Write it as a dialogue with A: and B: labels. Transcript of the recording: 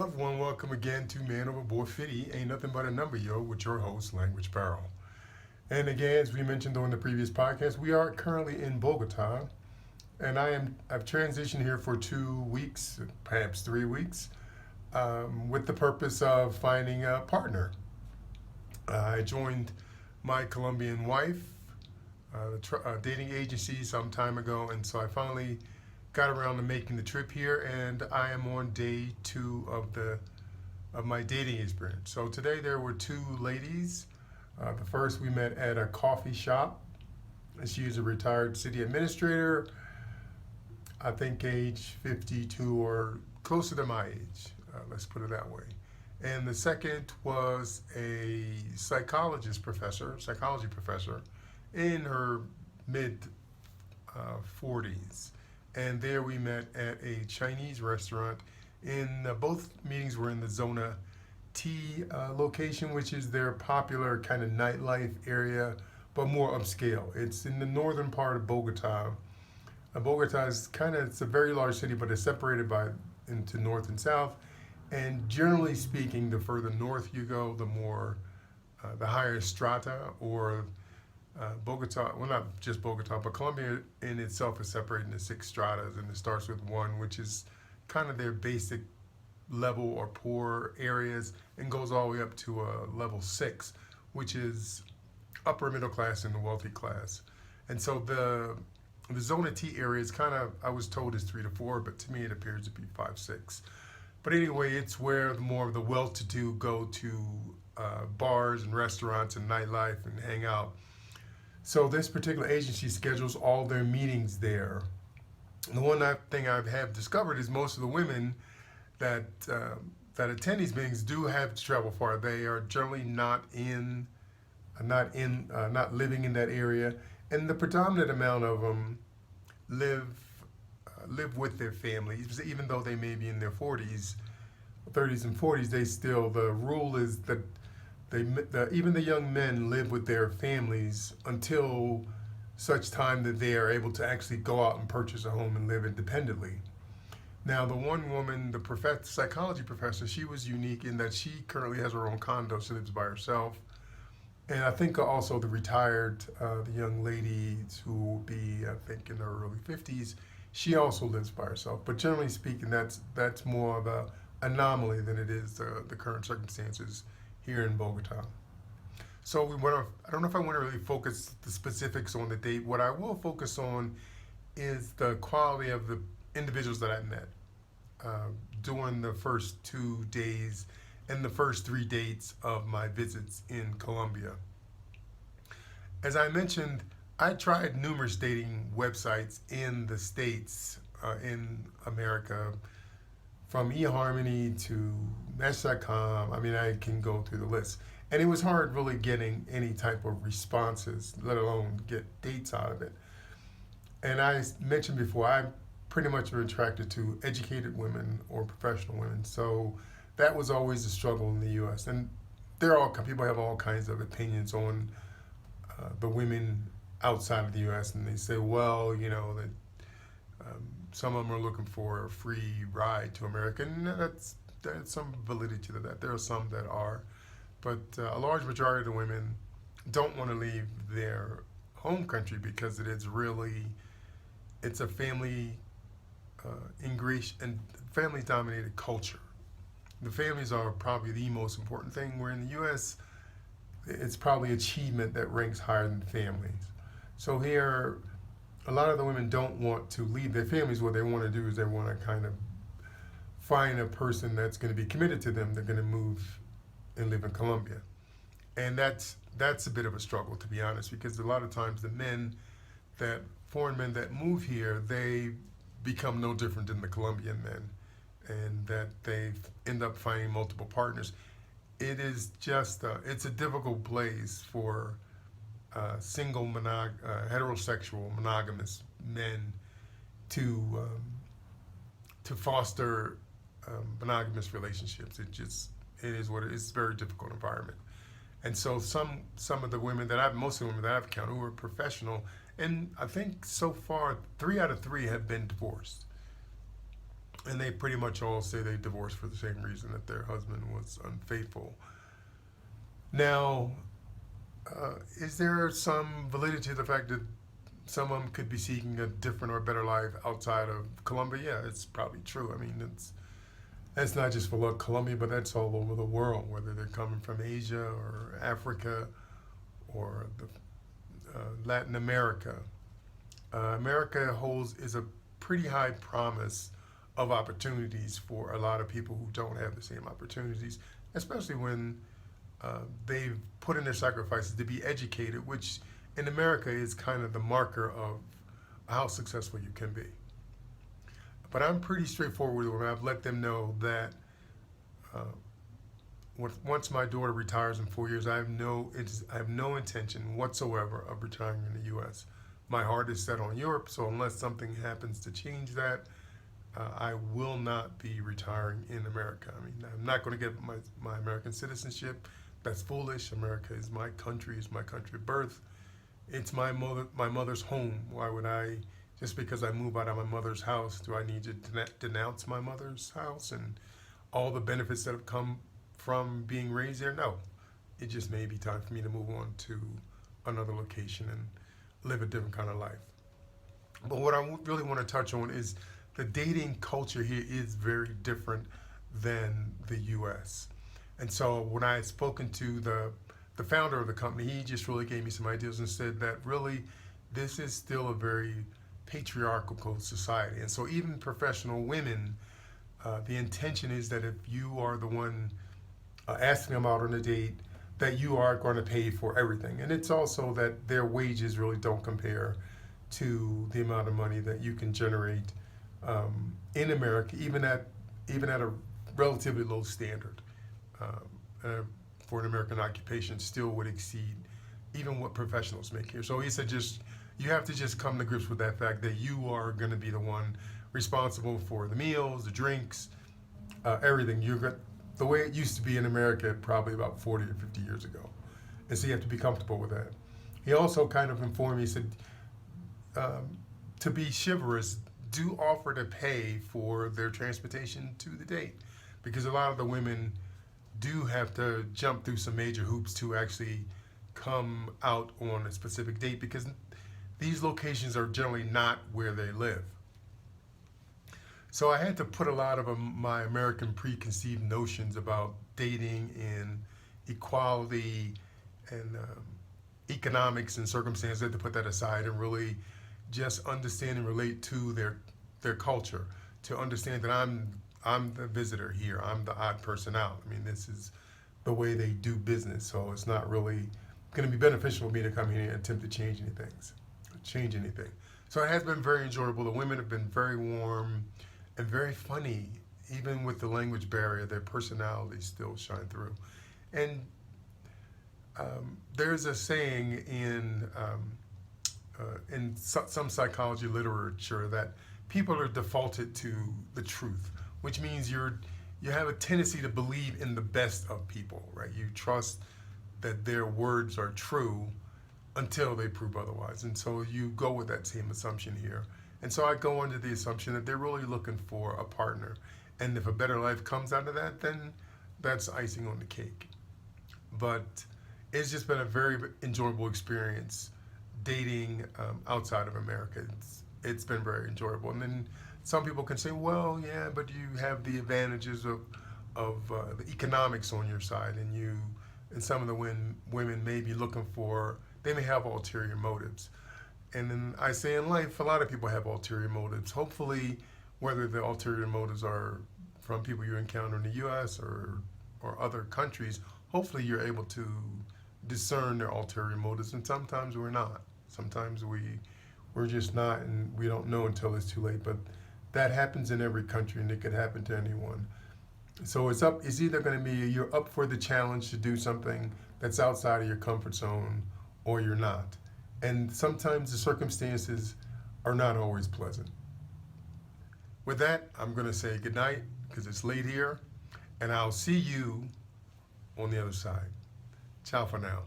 A: Everyone, welcome again to Man Overboard 50. Ain't nothing but a number, yo, with your host, Language Barrel. And again, as we mentioned on the previous podcast, we are currently in Bogota, and I've transitioned here for 2 weeks, perhaps 3 weeks, with the purpose of finding a partner. I joined My Colombian Wife, a dating agency, some time ago, and so I finally got around to making the trip here, and I am on day two of my dating experience. So today there were two ladies. The first we met at a coffee shop. She is a retired city administrator, I think age 52 or closer to my age, let's put it that way. And the second was a psychology professor in her mid 40s. And there we met at a Chinese restaurant. Both meetings were in the Zona T location, which is their popular kind of nightlife area, but more upscale. It's in the northern part of Bogota. Bogota is it's a very large city, but it's separated into north and south. And generally speaking, the further north you go, the higher strata or Bogota, well, not just Bogota, but Colombia in itself is separated into six stratas, and it starts with one, which is kind of their basic level or poor areas, and goes all the way up to level six, which is upper middle class and the wealthy class. And so the Zona T area is I was told is 3 to 4, but to me it appears to be 5, 6. But anyway, it's where more of the well-to-do go to bars and restaurants and nightlife and hang out. So this particular agency schedules all their meetings there. And the thing I have discovered is most of the women that attend these meetings do have to travel far. They are generally not living in that area, and the predominant amount of them live with their families, even though they may be in their 40s, 30s and 40s. The rule is that even the young men live with their families until such time that they are able to actually go out and purchase a home and live independently. Now, the one woman, the psychology professor, she was unique in that she currently has her own condo. She lives by herself. And I think also the young lady who will be, I think, in her early 50s, she also lives by herself. But generally speaking, that's more of a anomaly than it is the current circumstances here in Bogota. So I don't know if I want to really focus the specifics on the date. What I will focus on is the quality of the individuals that I met during the first 2 days and the first 3 dates of my visits in Colombia. As I mentioned, I tried numerous dating websites in the States, in America, from eHarmony to Match.com. I mean, I can go through the list. And it was hard really getting any type of responses, let alone get dates out of it. And I mentioned before, I pretty much am attracted to educated women or professional women. So that was always a struggle in the U.S. And people have all kinds of opinions on the women outside of the U.S. And they say, well, that some of them are looking for a free ride to America, and there's some validity to that. There are some that are, but a large majority of the women don't want to leave their home country because it's a family and family-dominated culture. The families are probably the most important thing, where in the U.S., it's probably achievement that ranks higher than families. So here, a lot of the women don't want to leave their families. What they want to do is they want to kind of find a person that's going to be committed to them. They're going to move and live in Colombia. And that's a bit of a struggle, to be honest, because a lot of times foreign men that move here, they become no different than the Colombian men, and that they end up finding multiple partners. It is it's a difficult place for single heterosexual monogamous men to foster monogamous relationships. It is what it is. It's a very difficult environment. And so some of the women most of the women that I've encountered who are professional, and I think so far 3 out of 3 have been divorced. and they pretty much all say they divorced for the same reason, that their husband was unfaithful. Now, is there some validity to the fact that some of them could be seeking a different or better life outside of Colombia? Yeah, it's probably true. I mean, that's not just for Colombia, but that's all over the world, whether they're coming from Asia or Africa or Latin America. America is a pretty high promise of opportunities for a lot of people who don't have the same opportunities, especially when they've put in their sacrifices to be educated, which in America is kind of the marker of how successful you can be. But I'm pretty straightforward with them. I've let them know that once my daughter retires in 4 years, I have no intention whatsoever of retiring in the U.S. My heart is set on Europe, so unless something happens to change that, I will not be retiring in America. I mean, I'm not going to get my American citizenship. That's foolish. America is my country. It's my country of birth. It's my mother's home. Why would I, just because I move out of my mother's house, do I need to denounce my mother's house and all the benefits that have come from being raised there? No. It just may be time for me to move on to another location and live a different kind of life. But what I really want to touch on is the dating culture here is very different than the U.S. And so when I had spoken to the founder of the company, he just really gave me some ideas and said that really this is still a very patriarchal society. And so even professional women, the intention is that if you are the one asking them out on a date, that you are going to pay for everything. And it's also that their wages really don't compare to the amount of money that you can generate in America, even at a relatively low standard. For an American occupation, still would exceed even what professionals make here. So he said, you have to just come to grips with that fact that you are going to be the one responsible for the meals, the drinks, everything. The way it used to be in America probably about 40 or 50 years ago. And so you have to be comfortable with that. He also kind of informed me, he said, to be chivalrous, do offer to pay for their transportation to the date. Because a lot of the women do have to jump through some major hoops to actually come out on a specific date, because these locations are generally not where they live. So I had to put a lot of my American preconceived notions about dating and equality and economics and circumstances. I had to put that aside and really just understand and relate to their culture, to understand that I'm the visitor here. I'm the odd person out. I mean, this is the way they do business, so it's not really going to be beneficial for me to come here and attempt to change anything. So it has been very enjoyable. The women have been very warm and very funny. Even with the language barrier, their personalities still shine through. And there's a saying in some psychology literature that people are defaulted to the truth, which means you have a tendency to believe in the best of people, right? You trust that their words are true until they prove otherwise. And so you go with that same assumption here. And so I go under the assumption that they're really looking for a partner. And if a better life comes out of that, then that's icing on the cake. But it's just been a very enjoyable experience dating outside of America. It's been very enjoyable. And then some people can say, well, yeah, but you have the advantages of the economics on your side, and some of the women may be looking for, they may have ulterior motives. And then I say in life, a lot of people have ulterior motives. Hopefully, whether the ulterior motives are from people you encounter in the U.S. or other countries, hopefully you're able to discern their ulterior motives. And sometimes we're not. Sometimes we're just not, and we don't know until it's too late. But that happens in every country, and it could happen to anyone. So it's either going to be you're up for the challenge to do something that's outside of your comfort zone, or you're not. And sometimes the circumstances are not always pleasant. With that, I'm going to say goodnight because it's late here, and I'll see you on the other side. Ciao for now.